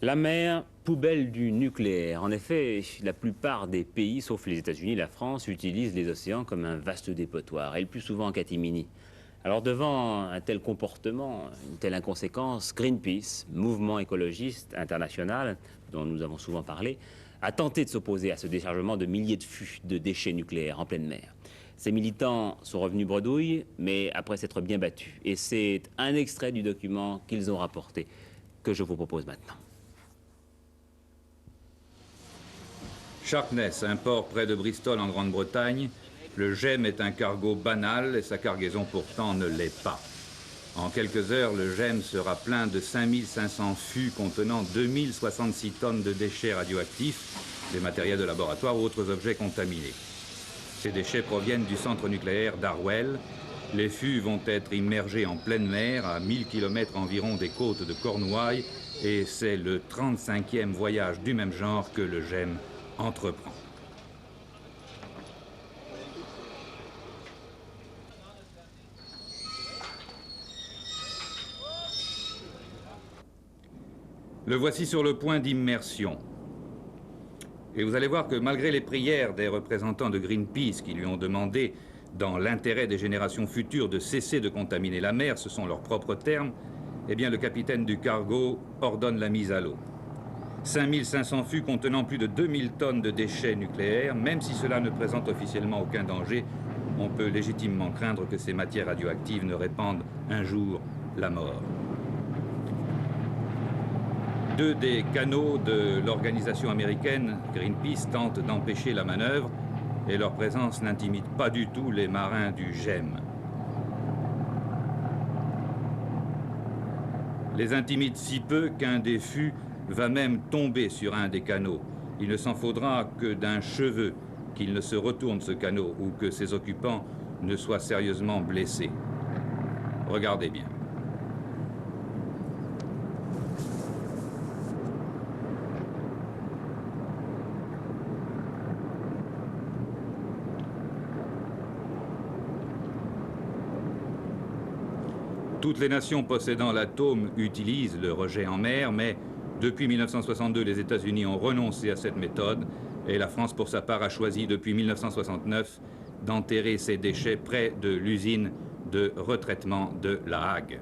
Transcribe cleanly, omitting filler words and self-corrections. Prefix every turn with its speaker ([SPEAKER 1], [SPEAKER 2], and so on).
[SPEAKER 1] La mer, poubelle du nucléaire. En effet, la plupart des pays, sauf les États-Unis et la France, utilisent les océans comme un vaste dépotoir, et le plus souvent en catimini. Alors devant un tel comportement, une telle inconséquence, Greenpeace, mouvement écologiste international, dont nous avons souvent parlé, a tenté de s'opposer à ce déchargement de milliers de fûts de déchets nucléaires en pleine mer. Ces militants sont revenus bredouilles, mais après s'être bien battus. Et c'est un extrait du document qu'ils ont rapporté que je vous propose maintenant.
[SPEAKER 2] Sharkness, un port près de Bristol en Grande-Bretagne, le GEM est un cargo banal et sa cargaison pourtant ne l'est pas. En quelques heures, le GEM sera plein de 5500 fûts contenant 2066 tonnes de déchets radioactifs, des matériels de laboratoire ou autres objets contaminés. Ces déchets proviennent du centre nucléaire d'Harwell. Les fûts vont être immergés en pleine mer, à 1000 km environ des côtes de Cornouailles, et c'est le 35e voyage du même genre que le GEM entreprend. Le voici sur le point d'immersion. Et vous allez voir que malgré les prières des représentants de Greenpeace qui lui ont demandé, dans l'intérêt des générations futures, de cesser de contaminer la mer, ce sont leurs propres termes, eh bien le capitaine du cargo ordonne la mise à l'eau. 5500 fûts contenant plus de 2000 tonnes de déchets nucléaires, même si cela ne présente officiellement aucun danger, on peut légitimement craindre que ces matières radioactives ne répandent un jour la mort. Deux des canaux de l'organisation américaine Greenpeace tentent d'empêcher la manœuvre et leur présence n'intimide pas du tout les marins du GEM. Les intimide si peu qu'un des fûts va même tomber sur un des canaux. Il ne s'en faudra que d'un cheveu qu'il ne se retourne ce canot ou que ses occupants ne soient sérieusement blessés. Regardez bien. Toutes les nations possédant l'atome utilisent le rejet en mer, mais depuis 1962, les États-Unis ont renoncé à cette méthode et la France, pour sa part, a choisi depuis 1969 d'enterrer ses déchets près de l'usine de retraitement de La Hague.